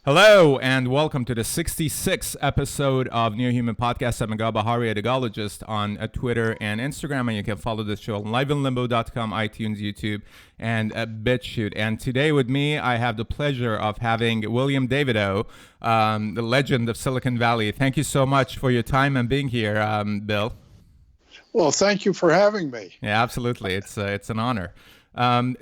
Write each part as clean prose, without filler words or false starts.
Hello and welcome to the 66th episode of NEOHUMAN podcast. I'm Miguel Bahari, a Dagologist on Twitter and Instagram, and you can follow this show on liveinlimbo.com, iTunes, YouTube, and BitChute. And today with me, I have the pleasure of having William Davidow, the legend of Silicon Valley. Thank you so much for your time and being here, Bill. Well, thank you for having me. Yeah, absolutely. It's an honor.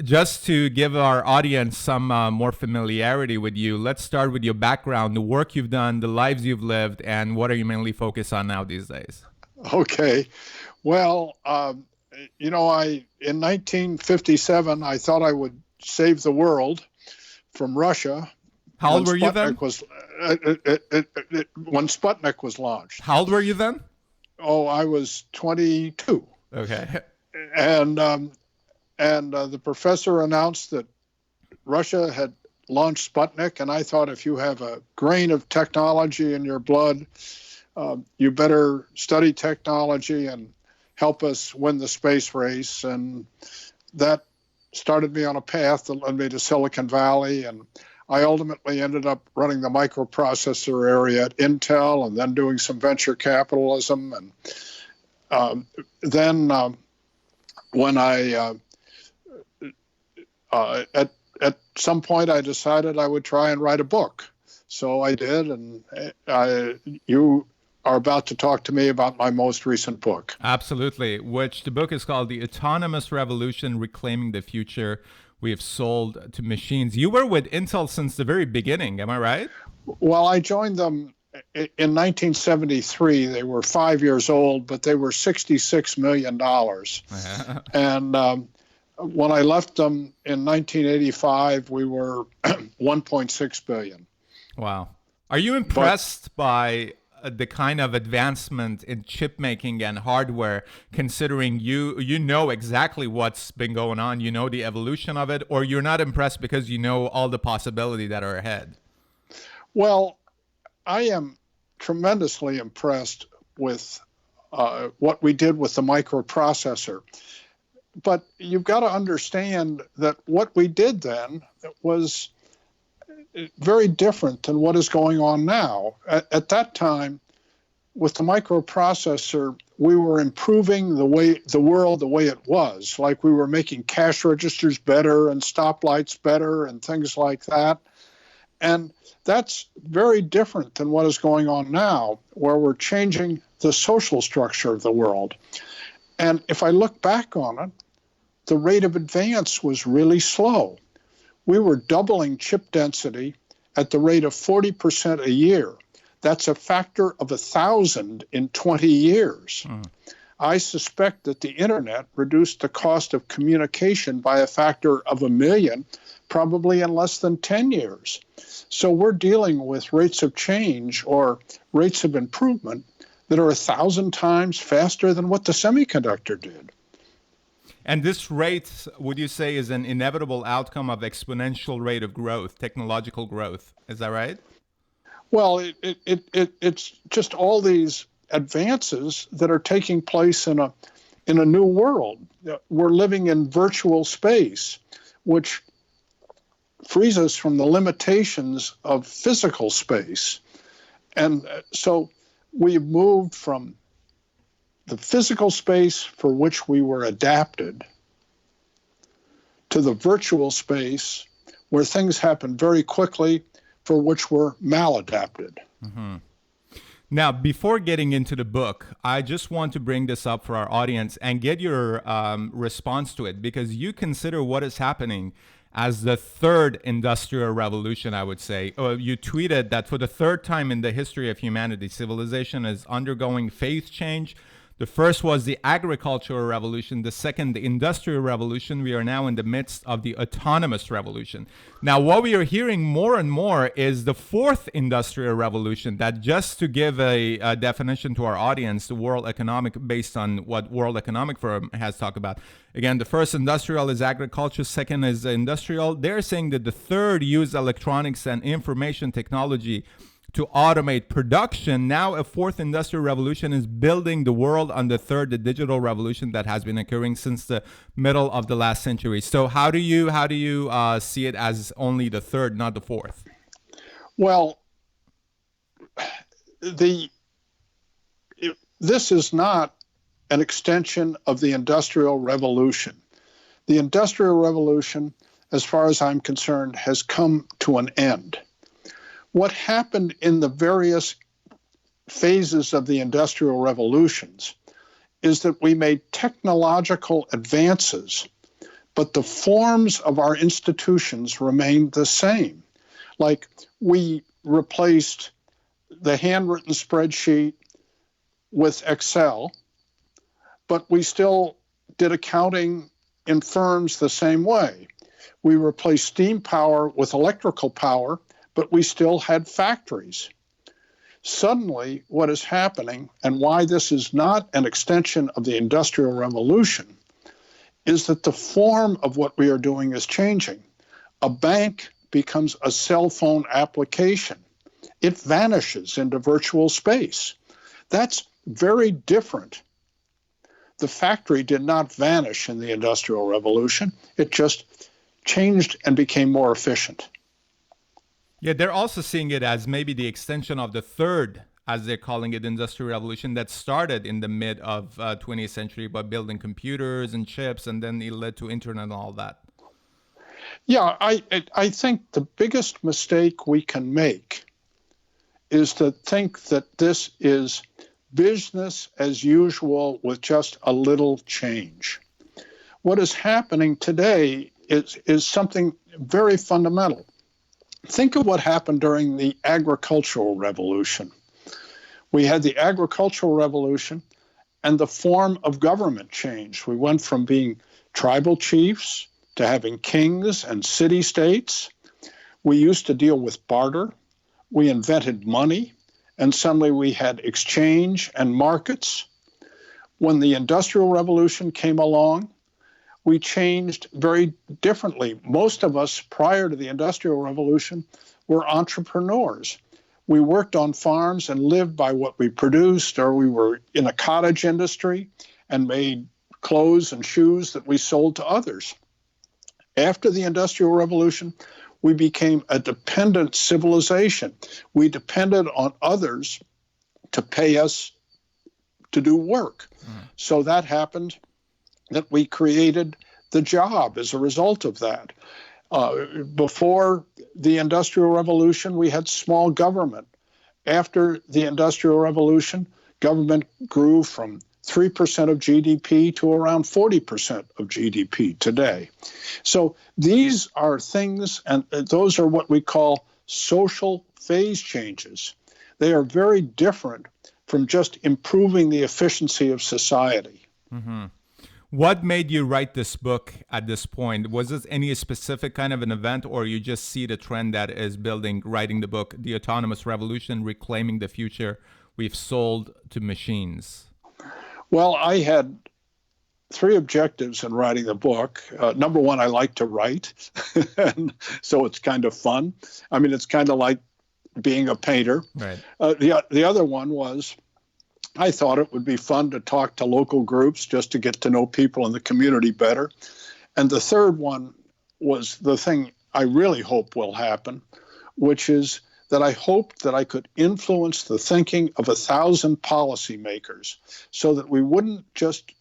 Just to give our audience some more familiarity with you, let's start with your background, the work you've done, the lives you've lived, and what are you mainly focused on now these days? Okay. Well, in 1957, I thought I would save the world from Russia. How old were you then? When Sputnik was launched. How old were you then? Oh, I was 22. Okay. And the professor announced that Russia had launched Sputnik, and I thought if you have a grain of technology in your blood, you better study technology and help us win the space race. And that started me on a path that led me to Silicon Valley, and I ultimately ended up running the microprocessor area at Intel and then doing some venture capitalism. And then when at some point I decided I would try and write a book. So I did, and you are about to talk to me about my most recent book. Absolutely, which the book is called The Autonomous Revolution, Reclaiming the Future We Have Sold to Machines. You were with Intel since the very beginning, am I right? Well, I joined them in 1973. They were 5 years old, but they were $66 million. And when I left them in 1985, we were 1.6 billion. Wow. Are you impressed by the kind of advancement in chip making and hardware, considering you know exactly what's been going on, you know the evolution of it, or you're not impressed because you know all the possibilities that are ahead? Well, I am tremendously impressed with what we did with the microprocessor. But you've got to understand that what we did then was very different than what is going on now. At that time, with the microprocessor, we were improving the world the way it was. Like we were making cash registers better and stoplights better and things like that. And that's very different than what is going on now, where we're changing the social structure of the world. And if I look back on it, the rate of advance was really slow. We were doubling chip density at the rate of 40% a year. That's a factor of 1,000 in 20 years. I suspect that the internet reduced the cost of communication by a factor of 1 million, probably in less than 10 years. So we're dealing with rates of change or rates of improvement that are 1,000 times faster than what the semiconductor did. And this rate, would you say, is an inevitable outcome of exponential rate of growth, technological growth? Is that right? Well, it's just all these advances that are taking place in a new world. We're living in virtual space, which frees us from the limitations of physical space. And so we've moved from the physical space for which we were adapted to the virtual space where things happen very quickly for which we're maladapted. Mm-hmm. Now, before getting into the book, I just want to bring this up for our audience and get your response to it, because you consider what is happening as the third industrial revolution, I would say. You tweeted that for the third time in the history of humanity, civilization is undergoing phase change. The first was the agricultural revolution. The second, the industrial revolution. We are now in the midst of the autonomous revolution. Now, what we are hearing more and more is the fourth industrial revolution, that, just to give a definition to our audience, the World Economic, based on what World Economic Forum has talked about. Again, the first industrial is agriculture. Second is industrial. They're saying that the third used electronics and information technology to automate production. Now a fourth industrial revolution is building the world on the third, the digital revolution that has been occurring since the middle of the last century. So how do you see it as only the third, not the fourth? Well, the this is not an extension of the Industrial Revolution. The Industrial Revolution, as far as I'm concerned, has come to an end. What happened in the various phases of the Industrial Revolutions is that we made technological advances, but the forms of our institutions remained the same. Like we replaced the handwritten spreadsheet with Excel, but we still did accounting in firms the same way. We replaced steam power with electrical power, but we still had factories. Suddenly, what is happening, and why this is not an extension of the Industrial Revolution, is that the form of what we are doing is changing. A bank becomes a cell phone application. It vanishes into virtual space. That's very different. The factory did not vanish in the Industrial Revolution. It just changed and became more efficient. Yeah, they're also seeing it as maybe the extension of the third, as they're calling it, Industrial Revolution that started in the mid of 20th century by building computers and chips, and then it led to internet and all that. Yeah, I think the biggest mistake we can make is to think that this is business as usual with just a little change. What is happening today is something very fundamental. Think of what happened during the agricultural revolution. We had the agricultural revolution and the form of government changed. We went from being tribal chiefs to having kings and city-states. We used to deal with barter. We invented money, and suddenly we had exchange and markets. When the Industrial Revolution came along, we changed very differently. Most of us prior to the Industrial Revolution were entrepreneurs. We worked on farms and lived by what we produced, or we were in a cottage industry and made clothes and shoes that we sold to others. After the Industrial Revolution, we became a dependent civilization. We depended on others to pay us to do work. So that happened that we created the job as a result of that. Before the Industrial Revolution, we had small government. After the Industrial Revolution, government grew from 3% of GDP to around 40% of GDP today. So these are things, and those are what we call social phase changes. They are very different from just improving the efficiency of society. Mm-hmm. What made you write this book at this point? Was this any specific kind of an event, or you just see the trend that is building, writing the book, The Autonomous Revolution, Reclaiming the Future We've Sold to Machines? Well, I had three objectives in writing the book. Number one, I like to write, and so it's kind of fun. I mean, it's kind of like being a painter. Right. The other one was I thought it would be fun to talk to local groups just to get to know people in the community better. And the third one was the thing I really hope will happen, which is that I hoped that I could influence the thinking of 1,000 policymakers so that we wouldn't just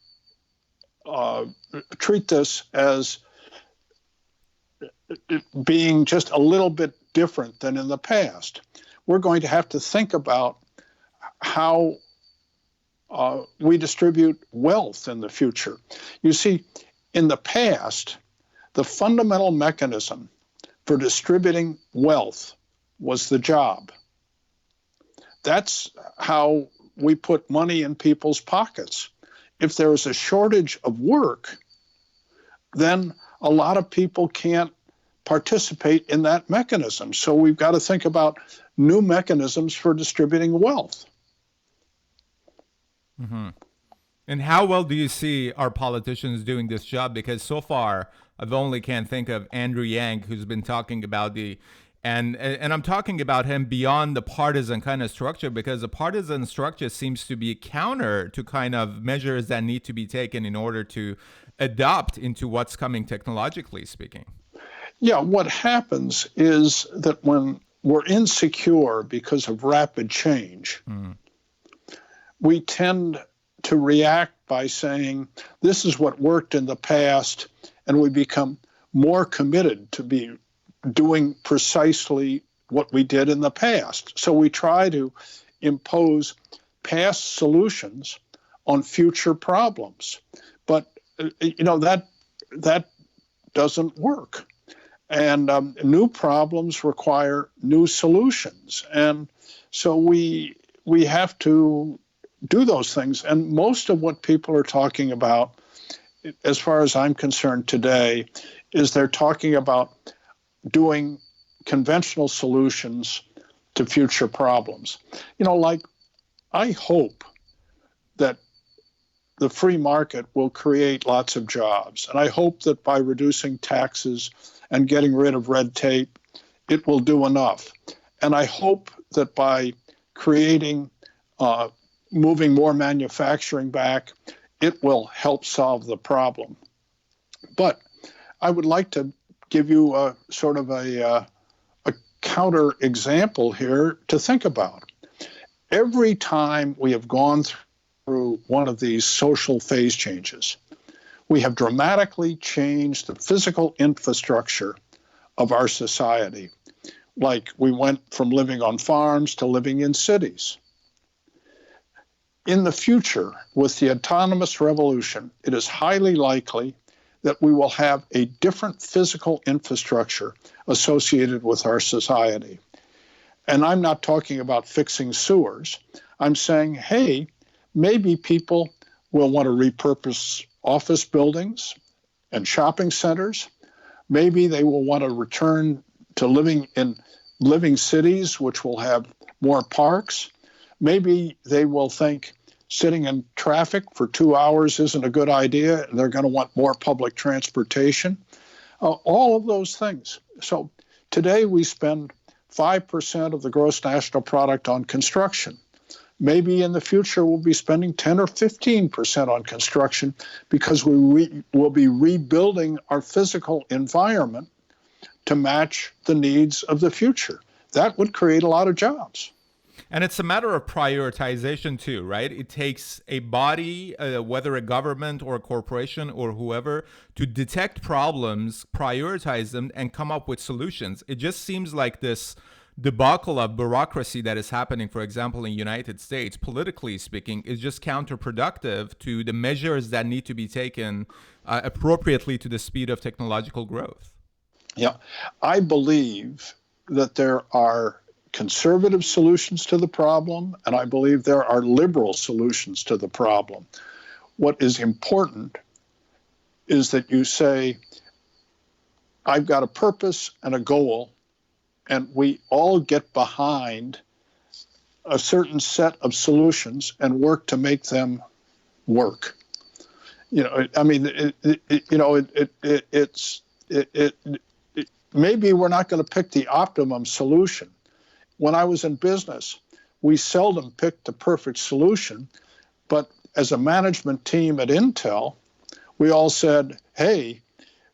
treat this as being just a little bit different than in the past. We're going to have to think about how we distribute wealth in the future. You see, in the past, the fundamental mechanism for distributing wealth was the job. That's how we put money in people's pockets. If there is a shortage of work, then a lot of people can't participate in that mechanism. So we've got to think about new mechanisms for distributing wealth. Mm-hmm. And how well do you see our politicians doing this job? Because so far, I've only can think of Andrew Yang, who's been talking about and I'm talking about him beyond the partisan kind of structure, because the partisan structure seems to be counter to kind of measures that need to be taken in order to adopt into what's coming technologically speaking. Yeah, what happens is that when we're insecure because of rapid change, we tend to react by saying, this is what worked in the past, and we become more committed to be doing precisely what we did in the past. So we try to impose past solutions on future problems. But, that doesn't work. And new problems require new solutions. And so we have to do those things. And most of what people are talking about, as far as I'm concerned today, is they're talking about doing conventional solutions to future problems. I hope that the free market will create lots of jobs. And I hope that by reducing taxes and getting rid of red tape, it will do enough. And I hope that by creating, moving more manufacturing back, it will help solve the problem. But I would like to give you a sort of a counter example here to think about. Every time we have gone through one of these social phase changes, we have dramatically changed the physical infrastructure of our society. Like we went from living on farms to living in cities. In the future, with the autonomous revolution, it is highly likely that we will have a different physical infrastructure associated with our society. And I'm not talking about fixing sewers. I'm saying, hey, maybe people will want to repurpose office buildings and shopping centers. Maybe they will want to return to living in living cities, which will have more parks. Maybe they will think sitting in traffic for 2 hours isn't a good idea, and they're going to want more public transportation. All of those things. So today we spend 5% of the gross national product on construction. Maybe in the future we'll be spending 10 or 15% on construction because we will be rebuilding our physical environment to match the needs of the future. That would create a lot of jobs. And it's a matter of prioritization too, right? It takes a body, whether a government or a corporation or whoever, to detect problems, prioritize them, and come up with solutions. It just seems like this debacle of bureaucracy that is happening, for example, in the United States, politically speaking, is just counterproductive to the measures that need to be taken appropriately to the speed of technological growth. Yeah, I believe that there are conservative solutions to the problem, and I believe there are liberal solutions to the problem. What is important is that you say, I've got a purpose and a goal, and we all get behind a certain set of solutions and work to make them work. Maybe we're not going to pick the optimum solution. When I was in business, we seldom picked the perfect solution, but as a management team at Intel, we all said, hey,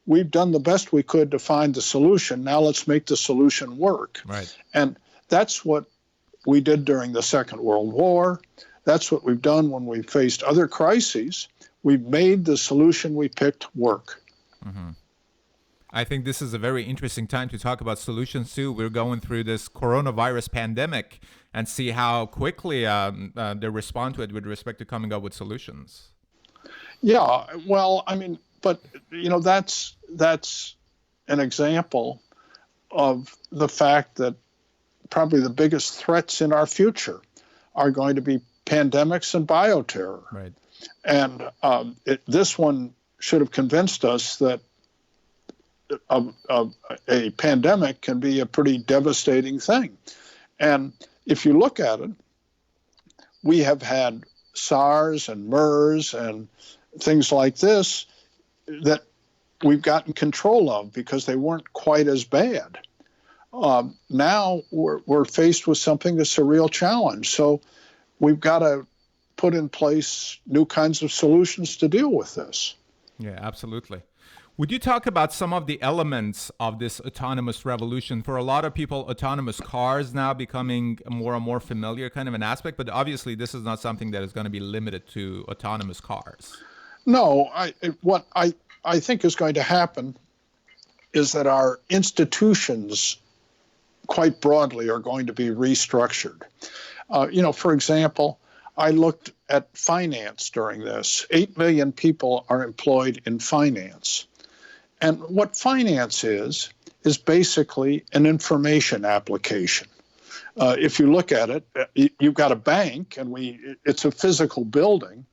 we've done the best we could to find the solution. Now let's make the solution work. Right. And that's what we did during the Second World War. That's what we've done when we faced other crises. We've made the solution we picked work. Mm-hmm. I think this is a very interesting time to talk about solutions too. We're going through this coronavirus pandemic and see how quickly they respond to it with respect to coming up with solutions. Yeah, well, but that's an example of the fact that probably the biggest threats in our future are going to be pandemics and bioterror. Right. And this one should have convinced us that a pandemic can be a pretty devastating thing. And if you look at it, we have had SARS and MERS and things like this that we've gotten control of because they weren't quite as bad. Now we're faced with something that's a real challenge. So we've got to put in place new kinds of solutions to deal with this. Yeah, absolutely. Would you talk about some of the elements of this autonomous revolution? For a lot of people, autonomous cars now becoming more and more familiar kind of an aspect, but obviously this is not something that is going to be limited to autonomous cars. No, what I think is going to happen is that our institutions, quite broadly, are going to be restructured. For example, I looked at finance during this. 8 million people are employed in finance. And what finance is basically an information application. If you look at it, you've got a bank, and it's a physical building,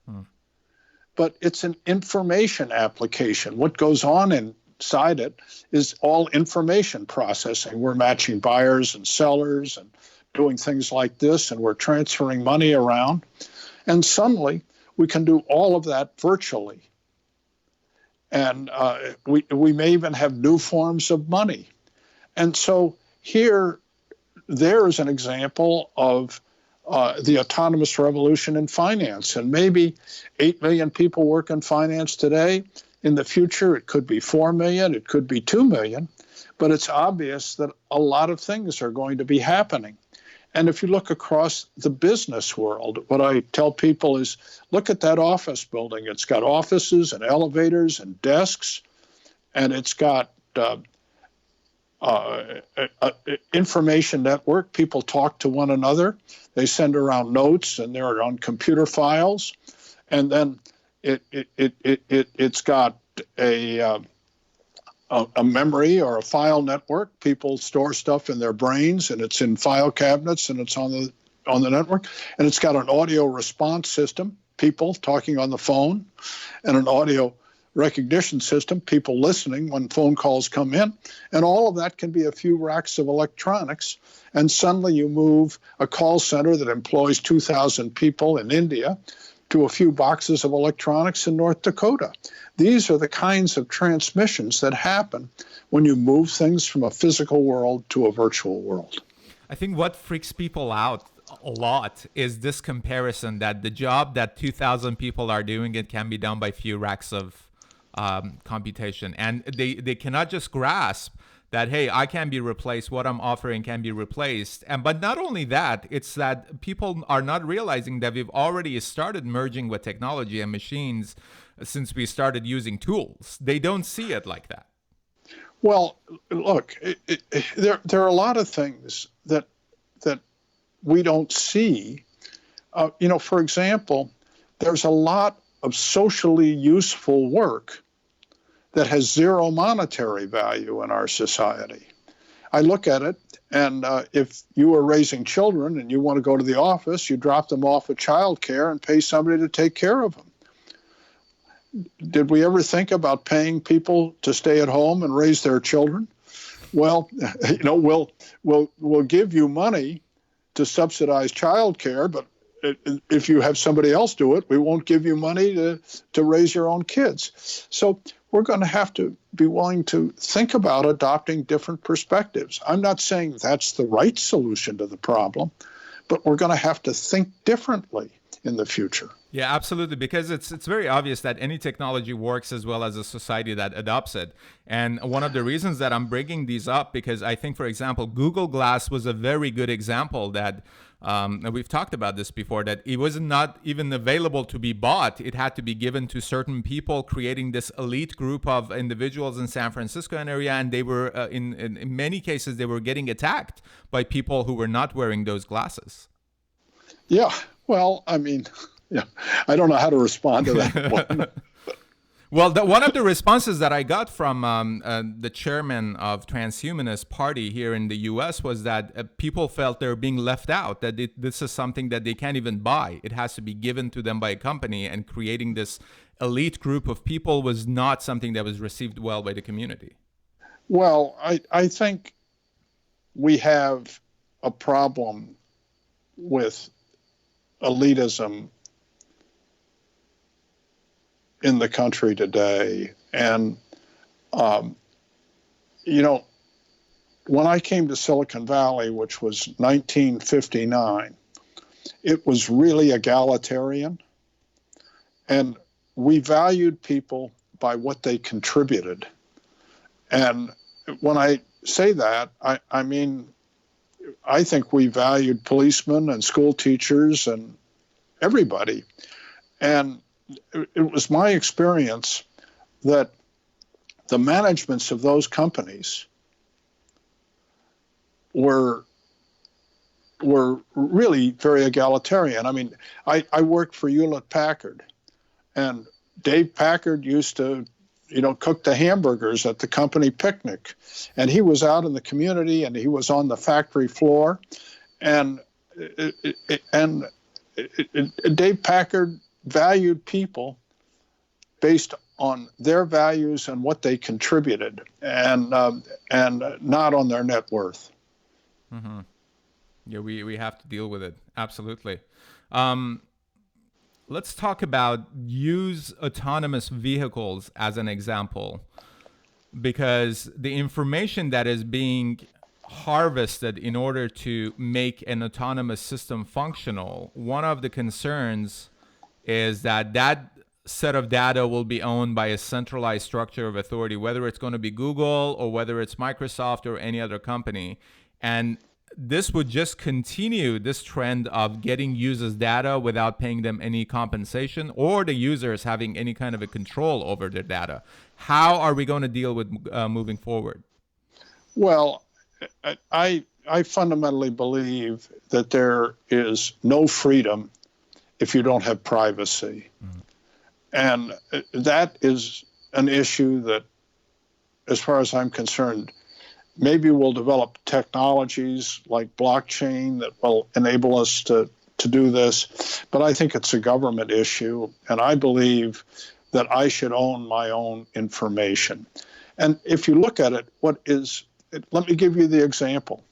but it's an information application. What goes on inside it is all information processing. We're matching buyers and sellers and doing things like this, and we're transferring money around. And suddenly, we can do all of that virtually. And we may even have new forms of money. And so there is an example of the autonomous revolution in finance. And maybe 8 million people work in finance today. In the future, it could be 4 million, it could be 2 million. But it's obvious that a lot of things are going to be happening. And if you look across the business world, what I tell people is, look at that office building. It's got offices and elevators and desks, and it's got information network. People talk to one another. They send around notes, and they're on computer files. And then it's got a memory or a file network. People store stuff in their brains, and it's in file cabinets, and it's on the network. And it's got an audio response system, people talking on the phone, and an audio recognition system, people listening when phone calls come in. And all of that can be a few racks of electronics. And suddenly you move a call center that employs 2,000 people in India to a few boxes of electronics in North Dakota. These are the kinds of transmissions that happen when you move things from a physical world to a virtual world. I think what freaks people out a lot is this comparison that the job that 2,000 people are doing, it can be done by few racks of computation. And they cannot just grasp that, hey, I can be replaced, what I'm offering can be replaced. But not only that, it's that people are not realizing that we've already started merging with technology and machines since we started using tools. They don't see it like that. Well, look, there are a lot of things that we don't see. For example, there's a lot of socially useful work that has zero monetary value in our society. I look at it, and if you are raising children and you want to go to the office, you drop them off at childcare and pay somebody to take care of them. Did we ever think about paying people to stay at home and raise their children? Well, we'll give you money to subsidize childcare, but if you have somebody else do it, we won't give you money to raise your own kids. So we're going to have to be willing to think about adopting different perspectives. I'm not saying that's the right solution to the problem, but we're going to have to think differently in the future. Yeah, absolutely, because it's very obvious that any technology works as well as a society that adopts it. And one of the reasons that I'm bringing these up, because I think, for example, Google Glass was a very good example that and we've talked about this before, that it was not even available to be bought. It had to be given to certain people, creating this elite group of individuals in San Francisco area. And they were, in many cases, they were getting attacked by people who were not wearing those glasses. Yeah, well, I mean, yeah, I don't know how to respond to that one. Well, one of the responses that I got from the chairman of Transhumanist Party here in the U.S. was that people felt they were being left out, that this is something that they can't even buy. It has to be given to them by a company, and creating this elite group of people was not something that was received well by the community. Well, I think we have a problem with elitism in the country today. And, when I came to Silicon Valley, which was 1959, it was really egalitarian. And we valued people by what they contributed. And when I say that, I mean, I think we valued policemen and school teachers and everybody. And it was my experience that the managements of those companies were really very egalitarian. I mean, I worked for Hewlett-Packard, and Dave Packard used to, cook the hamburgers at the company picnic, and he was out in the community and he was on the factory floor, and Dave Packard valued people based on their values and what they contributed, and not on their net worth. Mm-hmm. Yeah, we have to deal with it. Absolutely. Let's talk about use autonomous vehicles as an example, because the information that is being harvested in order to make an autonomous system functional, one of the concerns is that that set of data will be owned by a centralized structure of authority, whether it's going to be Google or whether it's Microsoft or any other company. And this would just continue this trend of getting users' data without paying them any compensation, or the users having any kind of a control over their data. How are we going to deal with moving forward? Well, I fundamentally believe that there is no freedom if you don't have privacy. Mm-hmm. And that is an issue that, as far as I'm concerned, maybe we'll develop technologies like blockchain that will enable us to do this. But I think it's a government issue, and I believe that I should own my own information. And if you look at it, let me give you the example.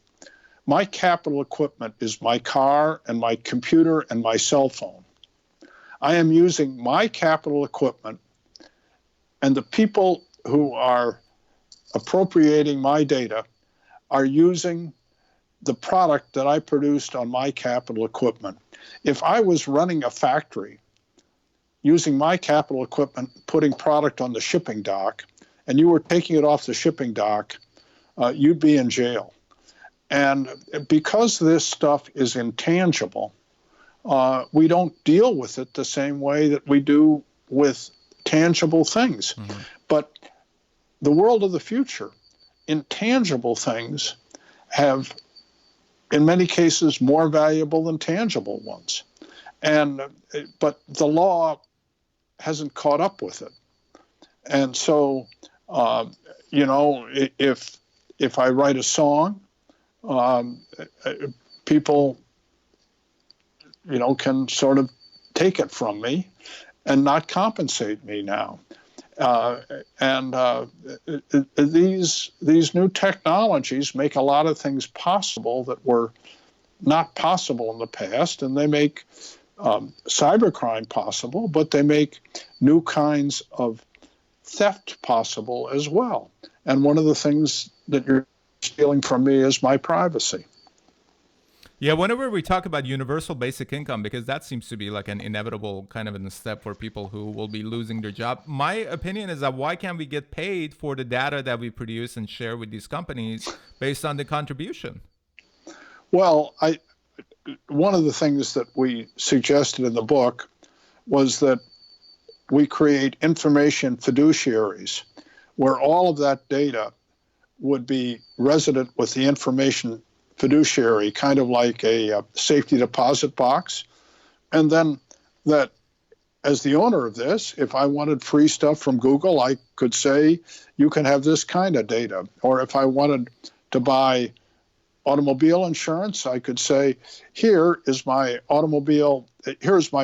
My capital equipment is my car and my computer and my cell phone. I am using my capital equipment, and the people who are appropriating my data are using the product that I produced on my capital equipment. If I was running a factory using my capital equipment, putting product on the shipping dock, and you were taking it off the shipping dock, you'd be in jail. And because this stuff is intangible, we don't deal with it the same way that we do with tangible things. Mm-hmm. But the world of the future, intangible things have, in many cases, more valuable than tangible ones. But the law hasn't caught up with it. And so, if I write a song, people, can sort of take it from me and not compensate me now. These new technologies make a lot of things possible that were not possible in the past, and they make cybercrime possible, but they make new kinds of theft possible as well. And one of the things that you're stealing from me is my privacy. Yeah, whenever we talk about universal basic income, because that seems to be like an inevitable kind of a step for people who will be losing their job, my opinion is that why can't we get paid for the data that we produce and share with these companies based on the contribution? Well, one of the things that we suggested in the book was that we create information fiduciaries where all of that data would be resident with the information fiduciary, kind of like a safety deposit box. And then that, as the owner of this, if I wanted free stuff from Google, I could say, you can have this kind of data. Or if I wanted to buy automobile insurance, I could say, here's my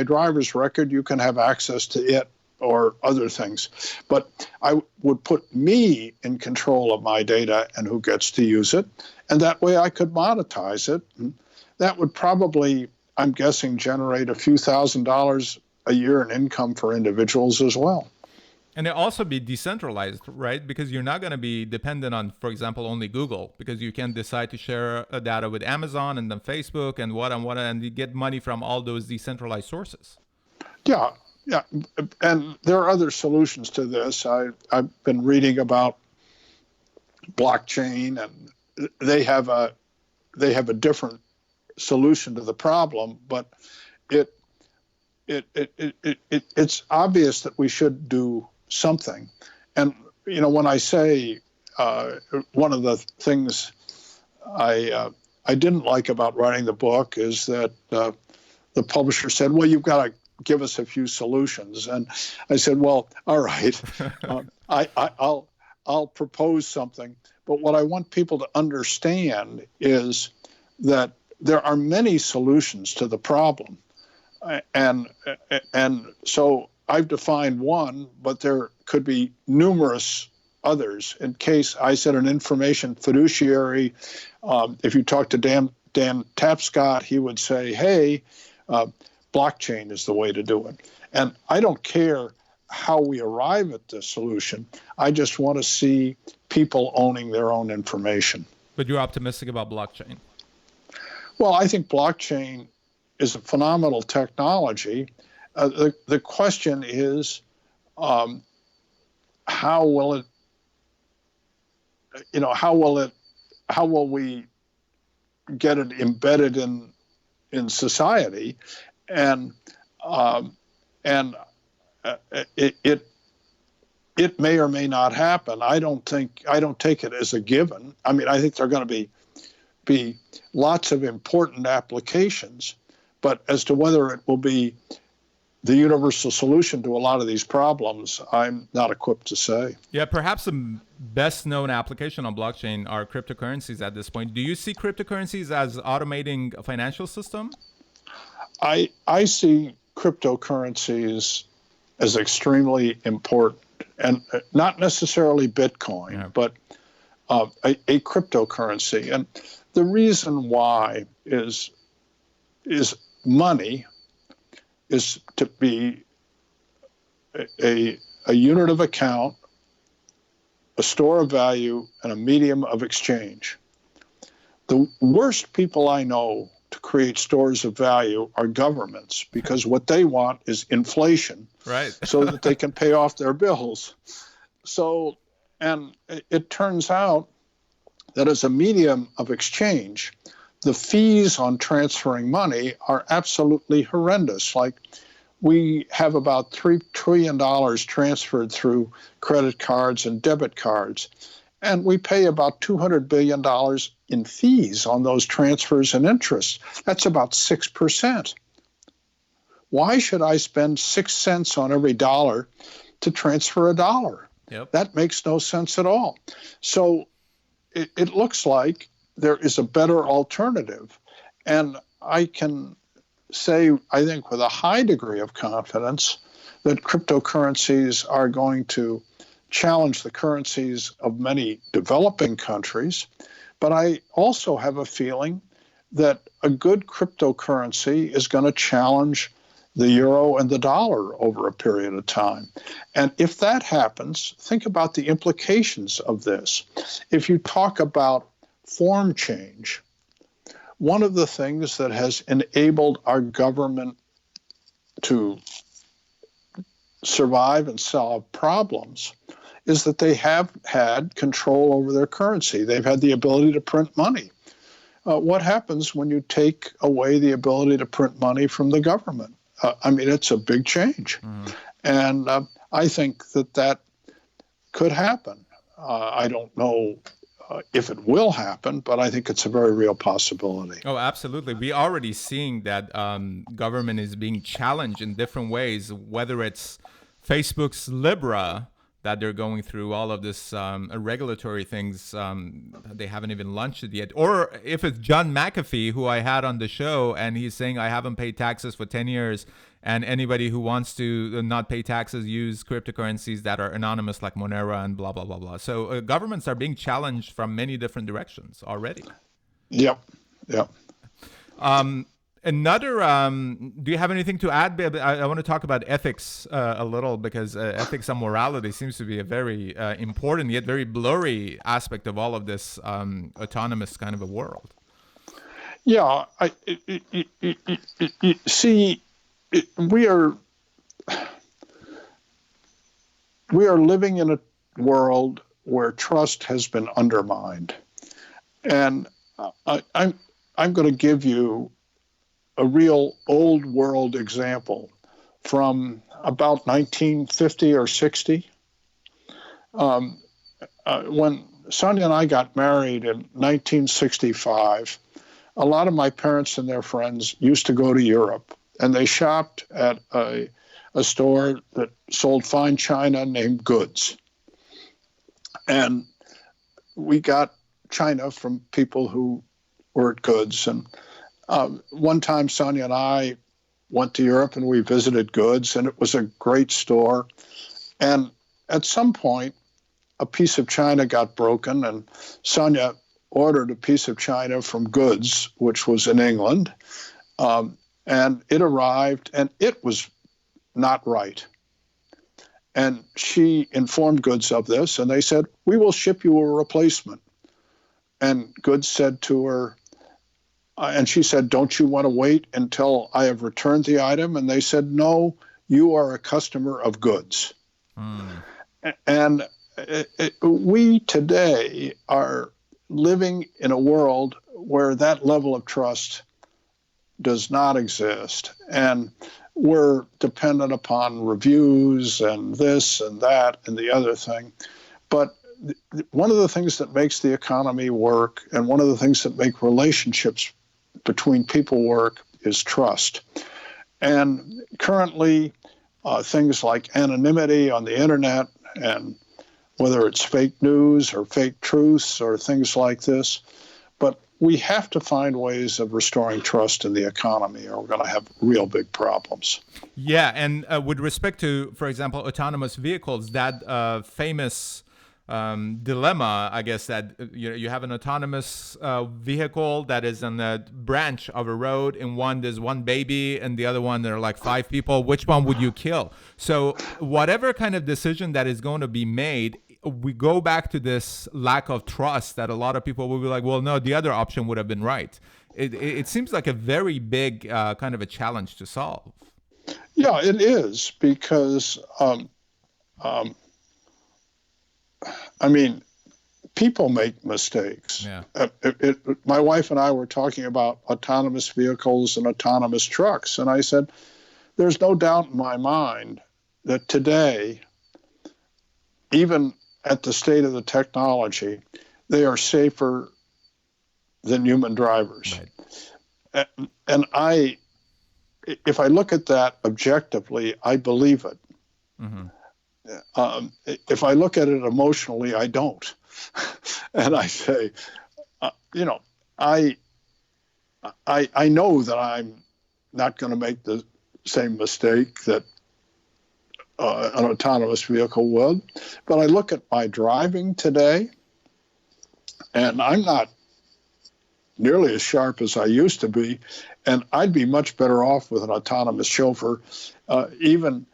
driver's record, you can have access to it, or other things. But I would put me in control of my data and who gets to use it. And that way I could monetize it. And that would probably, I'm guessing, generate a few $1,000s a year in income for individuals as well. And it also be decentralized, right? Because you're not going to be dependent on, for example, only Google, because you can decide to share data with Amazon and then Facebook and what, and you get money from all those decentralized sources. Yeah. Yeah, and there are other solutions to this. I've been reading about blockchain, and they have a different solution to the problem, but it it's obvious that we should do something. And when I say one of the things I didn't like about writing the book is that the publisher said, "Well, you've got to give us a few solutions." And I said, "Well, all right, I'll propose something." But what I want people to understand is that there are many solutions to the problem, and so I've defined one, but there could be numerous others. In case I said an information fiduciary, if you talk to Dan Tapscott, he would say, "Hey, blockchain is the way to do it." And I don't care how we arrive at the solution. I just want to see people owning their own information. But you're optimistic about blockchain? Well, I think blockchain is a phenomenal technology. The question is, how will it? How will we get it embedded in society? And it may or may not happen. I don't take it as a given. I mean, I think there are going to be lots of important applications, but as to whether it will be the universal solution to a lot of these problems, I'm not equipped to say. Yeah, perhaps the best known application on blockchain are cryptocurrencies at this point. Do you see cryptocurrencies as automating a financial system? I see cryptocurrencies as extremely important, and not necessarily Bitcoin, but a cryptocurrency. And the reason why is money is to be a unit of account, a store of value, and a medium of exchange. The worst people I know to create stores of value are governments, because what they want is inflation, right? So that they can pay off their bills. So, and it turns out that as a medium of exchange, the fees on transferring money are absolutely horrendous. Like, we have about $3 trillion transferred through credit cards and debit cards, and we pay about $200 billion in fees on those transfers and interest. That's about 6%. Why should I spend 6 cents on every dollar to transfer a dollar? Yep. That makes no sense at all. So it looks like there is a better alternative. And I can say, I think with a high degree of confidence, that cryptocurrencies are going to challenge the currencies of many developing countries. But I also have a feeling that a good cryptocurrency is going to challenge the euro and the dollar over a period of time. And if that happens, think about the implications of this. If you talk about form change, one of the things that has enabled our government to survive and solve problems is that they have had control over their currency. They've had the ability to print money. What happens when you take away the ability to print money from the government? I mean, it's a big change. And I think that could happen. I don't know if it will happen, but I think it's a very real possibility. Oh, absolutely. We're already seeing that government is being challenged in different ways, whether it's Facebook's Libra, that they're going through all of this regulatory things. They haven't even launched it yet. Or if it's John McAfee, who I had on the show, and he's saying, I haven't paid taxes for 10 years. And anybody who wants to not pay taxes use cryptocurrencies that are anonymous, like Monero and blah, blah, blah, blah. So governments are being challenged from many different directions already. Yep. Do you have anything to add? I want to talk about ethics a little, because ethics and morality seems to be a very important yet very blurry aspect of all of this autonomous kind of a world. Yeah. See, we are we are living in a world where trust has been undermined. And I'm going to give you a real old world example from about 1950 or 60. When Sonia and I got married in 1965, a lot of my parents and their friends used to go to Europe, and they shopped at a store that sold fine china named Goods. And we got china from people who were at Goods. And one time, Sonia and I went to Europe and we visited Goods, and it was a great store. And at some point, a piece of china got broken, and Sonia ordered a piece of china from Goods, which was in England, and it arrived, and it was not right. And she informed Goods of this, and they said, "We will ship you a replacement." And Goods said to her, and she said, "Don't you want to wait until I have returned the item?" And they said, "No, you are a customer of Goods." And we today are living in a world where that level of trust does not exist. And we're dependent upon reviews and this and that and the other thing. But one of the things that makes the economy work and one of the things that make relationships between people work is trust. And currently, things like anonymity on the internet, and whether it's fake news or fake truths or things like this, but we have to find ways of restoring trust in the economy, or we're going to have real big problems. Yeah, and with respect to, for example, autonomous vehicles, that famous dilemma, I guess, that you have an autonomous vehicle that is on the branch of a road. In one, there's one baby, and the other one, there are like 5 people. Which one would you kill? So whatever kind of decision that is going to be made, we go back to this lack of trust that a lot of people will be like, well, no, the other option would have been right. It seems like a very big kind of a challenge to solve. Yeah, it is, because I mean, people make mistakes. Yeah. My wife and I were talking about autonomous vehicles and autonomous trucks, and I said, there's no doubt in my mind that today, even at the state of the technology, they are safer than human drivers. Right. And if I look at that objectively, I believe it. Mm-hmm. If I look at it emotionally, I don't. And I say, I know that I'm not going to make the same mistake that an autonomous vehicle would, but I look at my driving today, and I'm not nearly as sharp as I used to be, and I'd be much better off with an autonomous chauffeur, even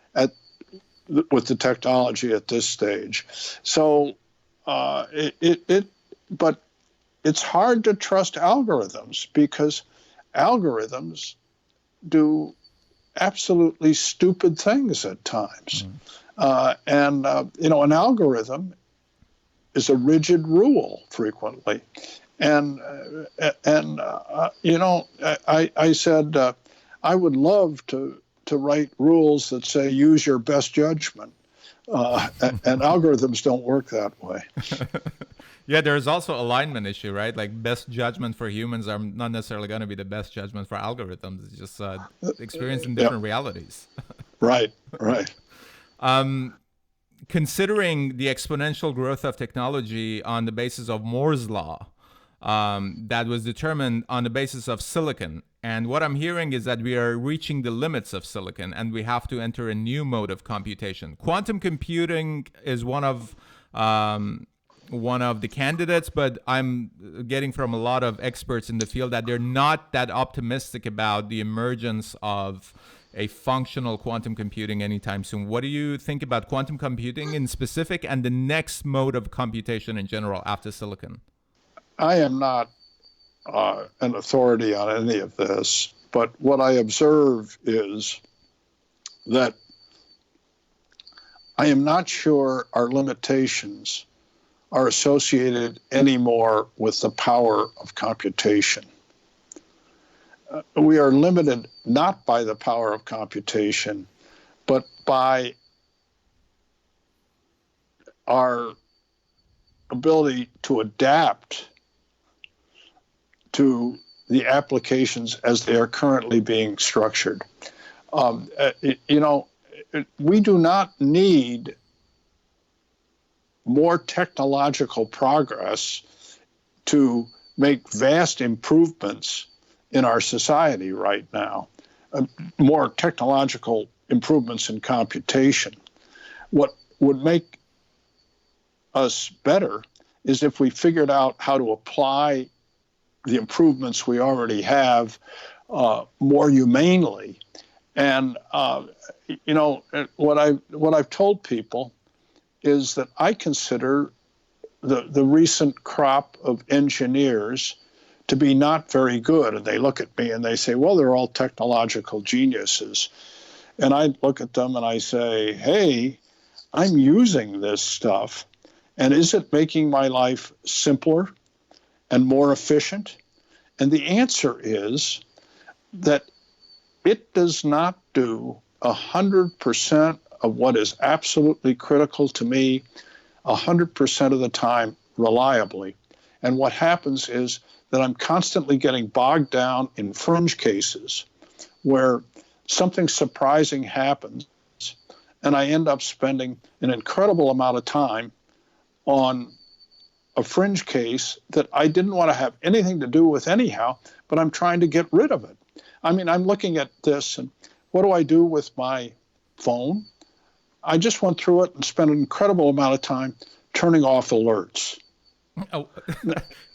with the technology at this stage. So but it's hard to trust algorithms, because algorithms do absolutely stupid things at times. And an algorithm is a rigid rule frequently. And I said, I would love to write rules that say use your best judgment, and algorithms don't work that way. Yeah, there's also alignment issue, right? Like best judgment for humans are not necessarily going to be the best judgment for algorithms. It's just experiencing different realities. Right. Considering the exponential growth of technology on the basis of Moore's law, that was determined on the basis of silicon. And what I'm hearing is that we are reaching the limits of silicon, and we have to enter a new mode of computation. Quantum computing is one of the candidates, but I'm getting from a lot of experts in the field that they're not that optimistic about the emergence of a functional quantum computing anytime soon. What do you think about quantum computing in specific and the next mode of computation in general after silicon? I am not an authority on any of this, but what I observe is that I am not sure our limitations are associated anymore with the power of computation. We are limited not by the power of computation, but by our ability to adapt to the applications as they are currently being structured. We do not need more technological progress to make vast improvements in our society right now, more technological improvements in computation. What would make us better is if we figured out how to apply the improvements we already have more humanely. And what I've told people is that I consider the recent crop of engineers to be not very good. And they look at me and they say, well, they're all technological geniuses. And I look at them and I say, hey, I'm using this stuff. And is it making my life simpler and more efficient? And the answer is that it does not do 100% of what is absolutely critical to me 100% of the time reliably. And what happens is that I'm constantly getting bogged down in fringe cases where something surprising happens and I end up spending an incredible amount of time on a fringe case that I didn't want to have anything to do with anyhow, but I'm trying to get rid of it. I mean, I'm looking at this and what do I do with my phone? I just went through it and spent an incredible amount of time turning off alerts. Oh,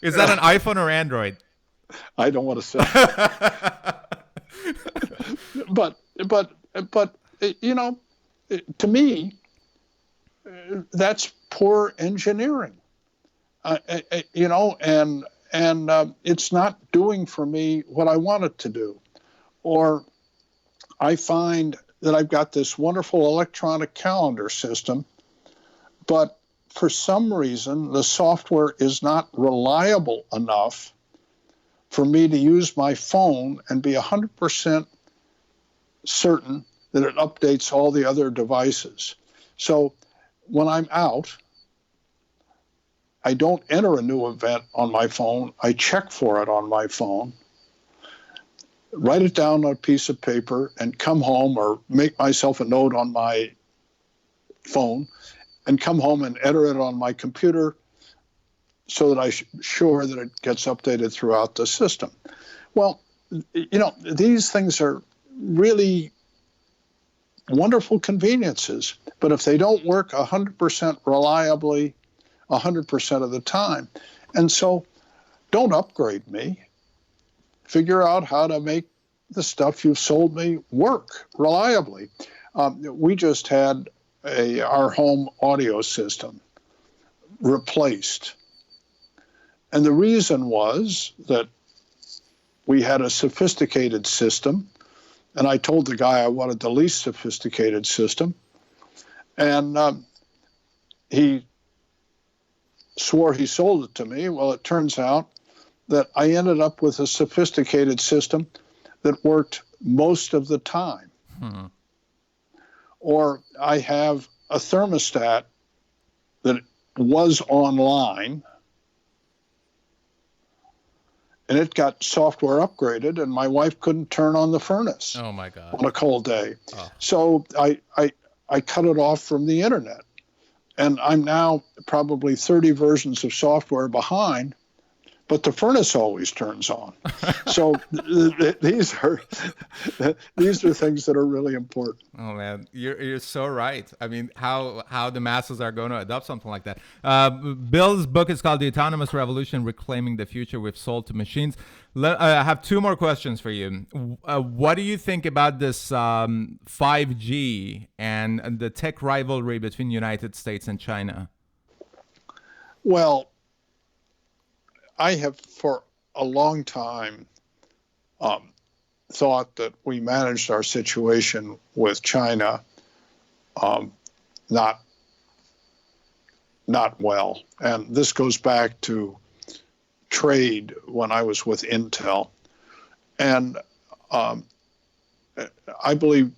is that an iPhone or Android? I don't want to say. but to me, that's poor engineering. And it's not doing for me what I want it to do. Or I find that I've got this wonderful electronic calendar system, but for some reason, the software is not reliable enough for me to use my phone and be 100% certain that it updates all the other devices. So when I'm out, I don't enter a new event on my phone. I check for it on my phone, write it down on a piece of paper, and come home or make myself a note on my phone and come home and enter it on my computer so that I'm sure that it gets updated throughout the system. Well, these things are really wonderful conveniences, but if they don't work 100% reliably 100% of the time, and so don't upgrade me, figure out how to make the stuff you've sold me work reliably. We just had our home audio system replaced. And the reason was that we had a sophisticated system, and I told the guy I wanted the least sophisticated system, and he swore he sold it to me. Well, it turns out that I ended up with a sophisticated system that worked most of the time. Hmm. Or I have a thermostat that was online, and it got software upgraded, and my wife couldn't turn on the furnace. Oh my God. On a cold day. Oh. So I cut it off from the internet. And I'm now probably 30 versions of software behind, but the furnace always turns on. So these are things that are really important. Oh man, you're so right. I mean, how the masses are going to adopt something like that. Bill's book is called The Autonomous Revolution: Reclaiming the Future We've Sold to Machines. I have two more questions for you. What do you think about this 5G and the tech rivalry between United States and China? Well, I have for a long time thought that we managed our situation with China not well. And this goes back to trade when I was with Intel. And I believe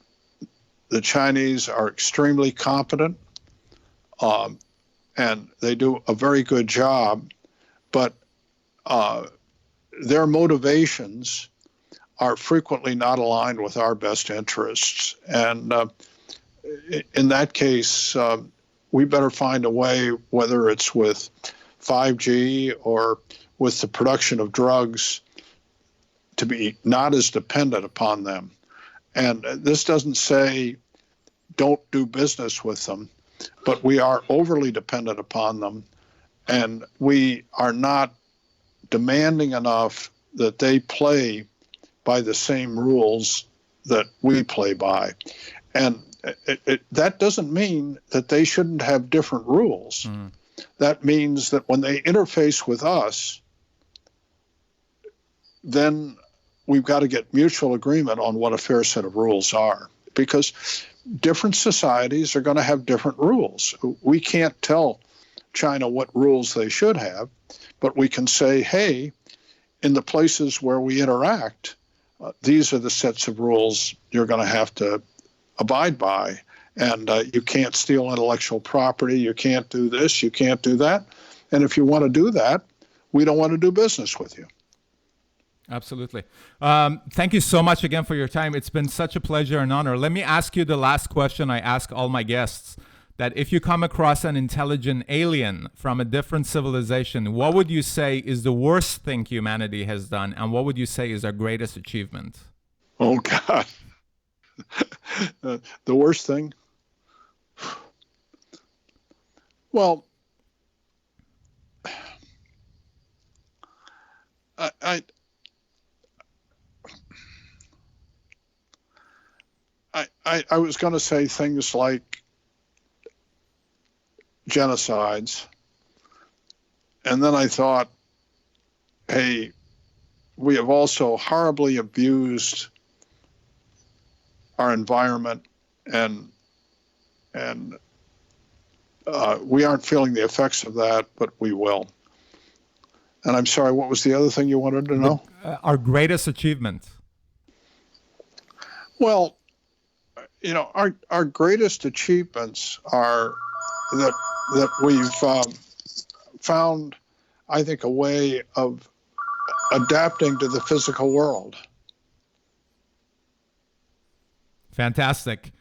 the Chinese are extremely competent, and they do a very good job, but their motivations are frequently not aligned with our best interests. And in that case, we better find a way, whether it's with 5G or with the production of drugs, to be not as dependent upon them. And this doesn't say don't do business with them, but we are overly dependent upon them, and we are not demanding enough that they play by the same rules that we play by. And that doesn't mean that they shouldn't have different rules. Mm. That means that when they interface with us, then we've got to get mutual agreement on what a fair set of rules are, because different societies are going to have different rules. We can't tell China what rules they should have, but we can say, hey, in the places where we interact, these are the sets of rules you're going to have to abide by. And you can't steal intellectual property. You can't do this. You can't do that. And if you want to do that, we don't want to do business with you. Absolutely. Thank you so much again for your time. It's been such a pleasure and honor. Let me ask you the last question I ask all my guests, that if you come across an intelligent alien from a different civilization, what would you say is the worst thing humanity has done? And what would you say is our greatest achievement? Oh, God. The worst thing? Well, I was going to say things like genocides, and then I thought, hey, we have also horribly abused our environment, and we aren't feeling the effects of that, but we will. And I'm sorry, what was the other thing you wanted to know? Our greatest achievement. Well, you know, our greatest achievements are that we've found, I think, a way of adapting to the physical world. Fantastic.